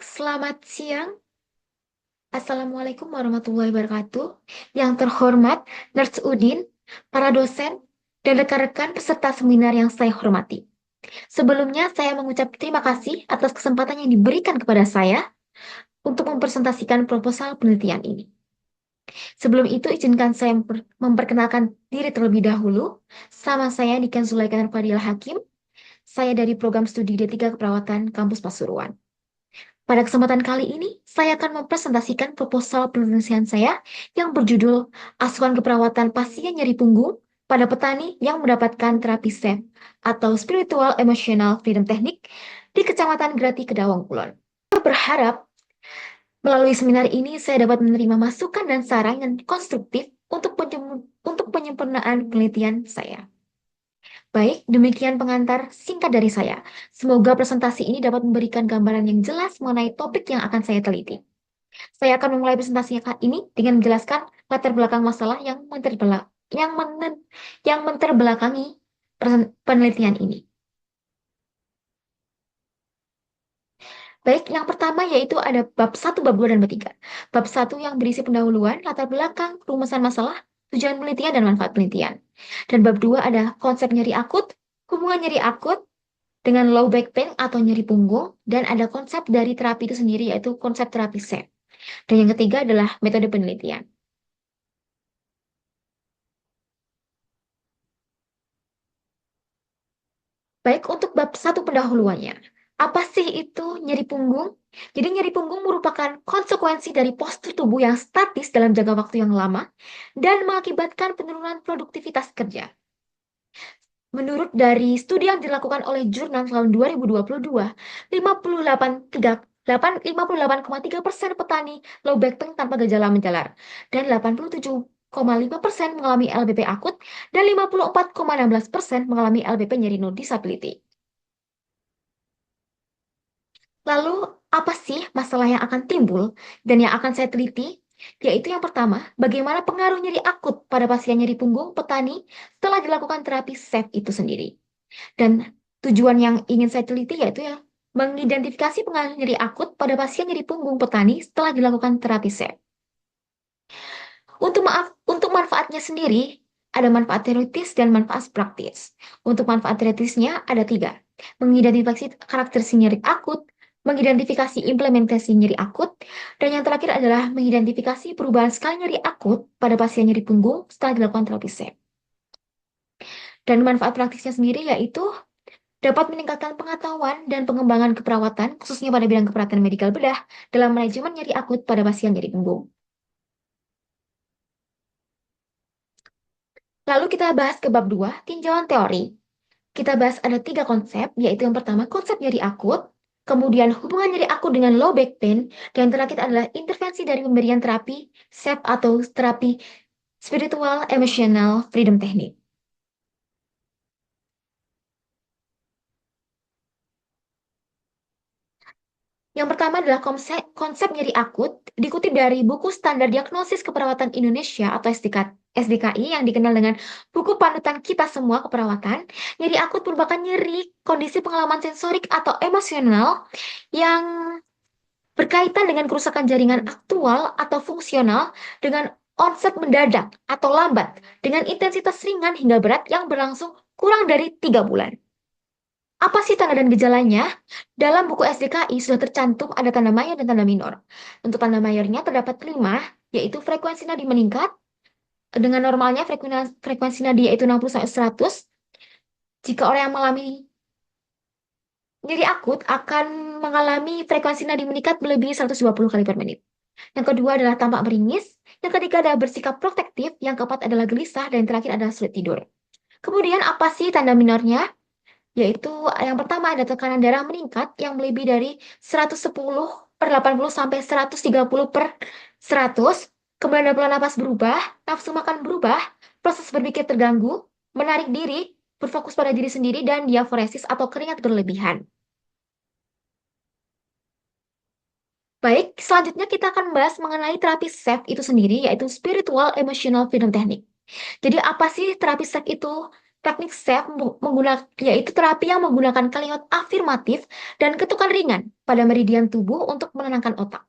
Baik, selamat siang. Assalamualaikum warahmatullahi wabarakatuh. Yang terhormat, Nurse Udin, para dosen, dan rekan-rekan peserta seminar yang saya hormati. Sebelumnya, saya mengucap terima kasih atas kesempatan yang diberikan kepada saya untuk mempresentasikan proposal penelitian ini. Sebelum itu, izinkan saya memperkenalkan diri terlebih dahulu. Sama saya Niken Zulaikan Fadila Hakim. Saya dari program studi D3 Keperawatan Kampus Pasuruan. Pada kesempatan kali ini, saya akan mempresentasikan proposal penelitian saya yang berjudul Asuhan Keperawatan Pasien Nyeri Punggung pada Petani yang Mendapatkan Terapi SEF atau Spiritual Emotional Freedom Technique di Kecamatan Grati, Kedawang Kulon. Saya berharap melalui seminar ini saya dapat menerima masukan dan saran yang konstruktif untuk penyempurnaan penelitian saya. Baik, demikian pengantar singkat dari saya. Semoga presentasi ini dapat memberikan gambaran yang jelas mengenai topik yang akan saya teliti. Saya akan memulai presentasinya ini dengan menjelaskan latar belakang masalah yang menterbelakangi penelitian ini. Baik, yang pertama yaitu ada bab 1, bab 2, dan bab 3. Bab 1 yang berisi pendahuluan, latar belakang, rumusan masalah, tujuan penelitian, dan manfaat penelitian. Dan bab 2 ada konsep nyeri akut, hubungan nyeri akut dengan low back pain atau nyeri punggung, dan ada konsep dari terapi itu sendiri yaitu konsep terapi SEF. Dan yang ketiga adalah metode penelitian. Baik, untuk bab 1 pendahuluannya. Apa sih itu nyeri punggung? Jadi nyeri punggung merupakan konsekuensi dari postur tubuh yang statis dalam jangka waktu yang lama dan mengakibatkan penurunan produktivitas kerja. Menurut dari studi yang dilakukan oleh jurnal tahun 2022, 58,3% petani low back pain tanpa gejala menjalar dan 87,5% mengalami LBP akut dan 54,16% mengalami LBP nyeri no disability. Lalu, apa sih masalah yang akan timbul dan yang akan saya teliti? Yaitu yang pertama, bagaimana pengaruh nyeri akut pada pasien nyeri punggung petani setelah dilakukan terapi SEF itu sendiri. Dan tujuan yang ingin saya teliti yaitu ya, mengidentifikasi pengaruh nyeri akut pada pasien nyeri punggung petani setelah dilakukan terapi SEF. Untuk manfaatnya sendiri, ada manfaat teoritis dan manfaat praktis. Untuk manfaat teoritisnya ada 3. Mengidentifikasi karakter nyeri akut, mengidentifikasi implementasi nyeri akut, dan yang terakhir adalah mengidentifikasi perubahan skala nyeri akut pada pasien nyeri punggung setelah dilakukan terapi SEF. Dan manfaat praktisnya sendiri yaitu dapat meningkatkan pengetahuan dan pengembangan keperawatan, khususnya pada bidang keperawatan medikal bedah, dalam manajemen nyeri akut pada pasien nyeri punggung. Lalu kita bahas ke bab 2, tinjauan teori. Kita bahas ada 3 konsep, yaitu yang pertama konsep nyeri akut, kemudian hubungan nyeri akut dengan low back pain, dan yang terakhir adalah intervensi dari pemberian terapi SEF atau terapi Spiritual Emotional Freedom Technique. Yang pertama adalah konsep nyeri akut, dikutip dari buku Standar Diagnosis Keperawatan Indonesia atau SDKI yang dikenal dengan buku panutan kita semua keperawatan. Nyeri akut merupakan nyeri kondisi pengalaman sensorik atau emosional yang berkaitan dengan kerusakan jaringan aktual atau fungsional dengan onset mendadak atau lambat dengan intensitas ringan hingga berat yang berlangsung kurang dari 3 bulan. Apa sih tanda dan gejalanya? Dalam buku SDKI sudah tercantum ada tanda mayor dan tanda minor. Untuk tanda mayornya terdapat 5, yaitu frekuensi nadi meningkat. Dengan normalnya frekuensi nadi yaitu 60-100. Jika orang yang mengalami nyeri akut akan mengalami frekuensi nadi meningkat melebihi 120 kali per menit. Yang kedua adalah tampak meringis. Yang ketiga adalah bersikap protektif. Yang keempat adalah gelisah. Dan yang terakhir adalah sulit tidur. Kemudian apa sih tanda minornya? Yaitu yang pertama ada tekanan darah meningkat yang melebihi dari 110/80 sampai 130/100. Kemudian ada pola napas berubah, nafsu makan berubah, proses berpikir terganggu, menarik diri, berfokus pada diri sendiri, dan diaforesis atau keringat berlebihan. Baik, selanjutnya kita akan membahas mengenai terapi SEF itu sendiri, yaitu Spiritual Emotional Freedom Technique. Jadi apa sih terapi SEF itu? teknik SAFE menggunakan yaitu terapi yang menggunakan kalimat afirmatif dan ketukan ringan pada meridian tubuh untuk menenangkan otak.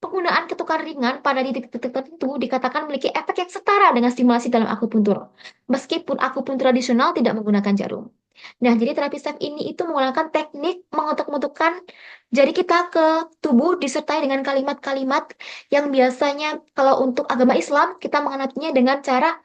Penggunaan ketukan ringan pada titik-titik tertentu dikatakan memiliki efek yang setara dengan stimulasi dalam akupuntur, meskipun akupuntur tradisional tidak menggunakan jarum. Nah, jadi terapi SAFE ini itu menggunakan teknik mengetuk-metukkan jari kita ke tubuh disertai dengan kalimat-kalimat yang biasanya kalau untuk agama Islam kita mengenalnya dengan cara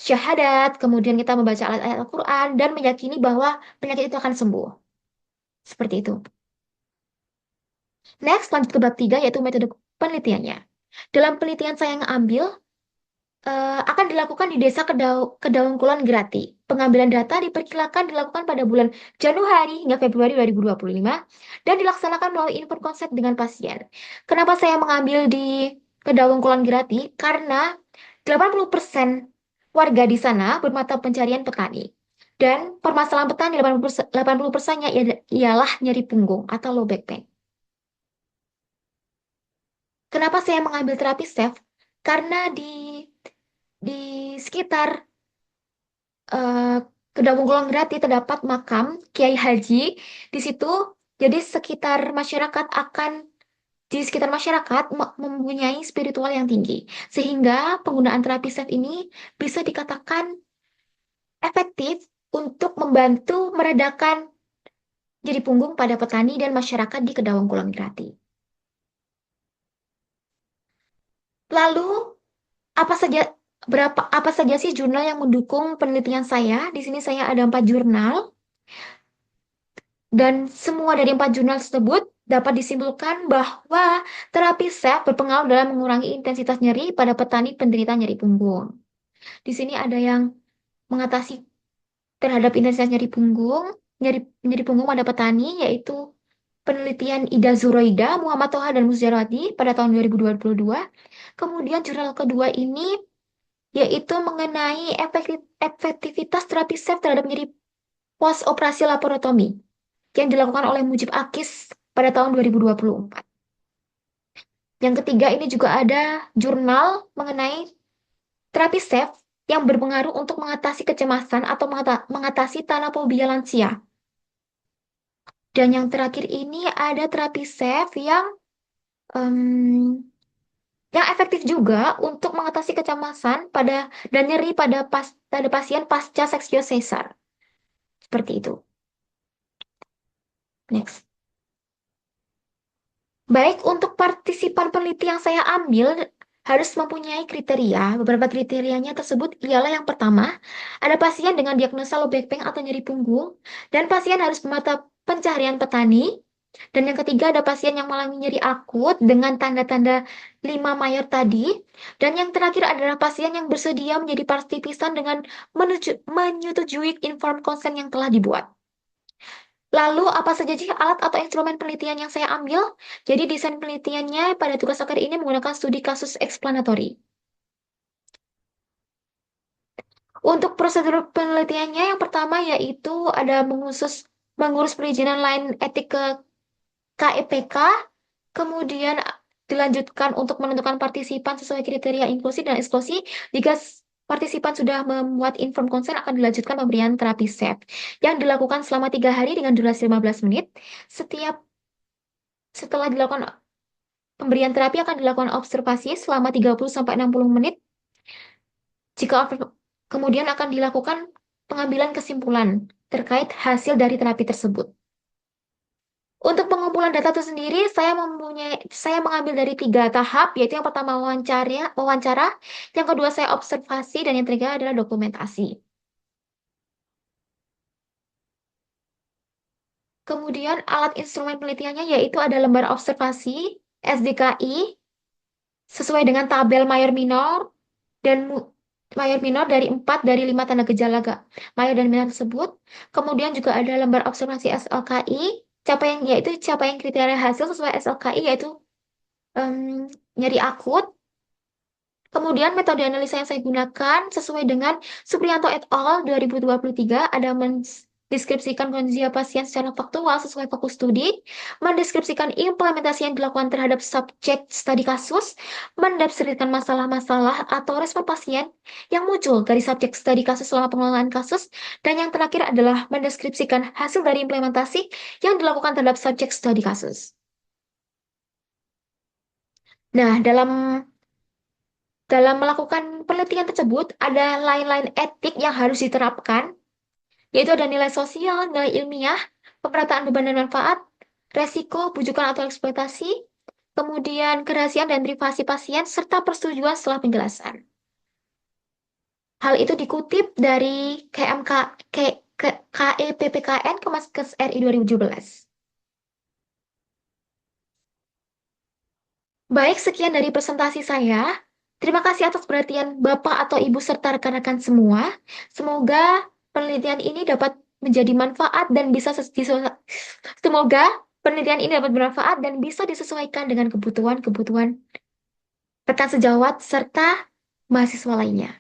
syahadat, kemudian kita membaca ayat-ayat Al-Quran dan meyakini bahwa penyakit itu akan sembuh. Seperti itu. Next, lanjut ke bab 3 yaitu metode penelitiannya. Dalam penelitian saya yang ambil, akan dilakukan di Desa Kedaungkulan Grati. Pengambilan data diperkirakan dilakukan pada bulan Januari hingga Februari 2025 dan dilaksanakan melalui info konsep dengan pasien. Kenapa saya mengambil di Kedaungkulan Grati? Karena 80% warga di sana bermata pencarian petani. Dan permasalahan petani 80%-nya ialah nyeri punggung atau low back pain. Kenapa saya mengambil terapi SAFE? Karena di sekitar eh, Kedawungkulon Grati terdapat makam Kiai Haji. Di situ, jadi di sekitar masyarakat mempunyai spiritual yang tinggi, sehingga penggunaan terapi SAFE ini bisa dikatakan efektif untuk membantu meredakan nyeri punggung pada petani dan masyarakat di Kedawungkulon Grati. Lalu apa saja sih jurnal yang mendukung penelitian saya? Di sini saya ada 4 jurnal. Dan semua dari 4 jurnal tersebut dapat disimpulkan bahwa terapi SAFE berpengaruh dalam mengurangi intensitas nyeri pada petani penderita nyeri punggung. Di sini ada yang mengatasi terhadap intensitas nyeri punggung pada petani, yaitu penelitian Ida Zuroida, Muhammad Toha, dan Musjarati pada tahun 2022. Kemudian jurnal kedua ini yaitu mengenai efektivitas terapi SAFE terhadap nyeri post operasi laparotomi yang dilakukan oleh Mujib Akis pada tahun 2024. Yang ketiga ini juga ada jurnal mengenai terapi SAFE yang berpengaruh untuk mengatasi kecemasan atau mengatasi thanatophobia lansia. Dan yang terakhir ini ada terapi SAFE yang efektif juga untuk mengatasi kecemasan dan nyeri pada pasien pasca seksio sesar. Seperti itu. Next. Baik, untuk partisipan peneliti yang saya ambil harus mempunyai kriteria. Beberapa kriterianya tersebut ialah yang pertama, ada pasien dengan diagnosa low back pain atau nyeri punggung, dan pasien harus bermata pencaharian petani. Dan yang ketiga, ada pasien yang mengalami nyeri akut dengan tanda-tanda 5 mayor tadi. Dan yang terakhir adalah pasien yang bersedia menjadi partisipan dengan menyetujui informed consent yang telah dibuat. Lalu, apa saja sih alat atau instrumen penelitian yang saya ambil? Jadi, desain penelitiannya pada tugas akhir ini menggunakan studi kasus eksplanatori. Untuk prosedur penelitiannya, yang pertama yaitu ada mengurus perizinan lain etik ke KEPK, kemudian dilanjutkan untuk menentukan partisipan sesuai kriteria inklusi dan eksklusi. Jika partisipan sudah memuat informed consent, akan dilanjutkan pemberian terapi SAFE yang dilakukan selama 3 hari dengan durasi 15 menit. Setelah dilakukan pemberian terapi akan dilakukan observasi selama 30-60 menit. Kemudian akan dilakukan pengambilan kesimpulan terkait hasil dari terapi tersebut. Untuk pengumpulan data itu sendiri, saya mengambil dari 3 tahap, yaitu yang pertama wawancara, yang kedua saya observasi, dan yang ketiga adalah dokumentasi. Kemudian alat instrumen penelitiannya yaitu ada lembar observasi, SDKI, sesuai dengan tabel mayor minor, dan mayor minor dari 4 dari 5 tanda gejala mayor dan minor tersebut. Kemudian juga ada lembar observasi SLKI, capaian kriteria hasil sesuai SLKI yaitu nyeri akut. Kemudian metode analisa yang saya gunakan sesuai dengan Supriyanto et al. 2023 ada deskripsikan kondisi pasien secara faktual sesuai fokus studi, mendeskripsikan implementasi yang dilakukan terhadap subjek studi kasus, mendeskripsikan masalah-masalah atau respon pasien yang muncul dari subjek studi kasus selama pengelolaan kasus, dan yang terakhir adalah mendeskripsikan hasil dari implementasi yang dilakukan terhadap subjek studi kasus. Nah, dalam melakukan penelitian tersebut, ada lain-lain etik yang harus diterapkan, yaitu ada nilai sosial, nilai ilmiah, pemerataan beban dan manfaat, resiko, bujukan atau eksploitasi, kemudian kerahasiaan dan privasi pasien, serta persetujuan setelah penjelasan. Hal itu dikutip dari KMK, KEPPKN Kemenkes RI 2017. Baik, sekian dari presentasi saya. Terima kasih atas perhatian Bapak atau Ibu serta rekan-rekan semua. Semoga penelitian ini dapat menjadi manfaat dan bisa semoga penelitian ini dapat bermanfaat dan bisa disesuaikan dengan kebutuhan-kebutuhan rekan sejawat serta mahasiswa lainnya.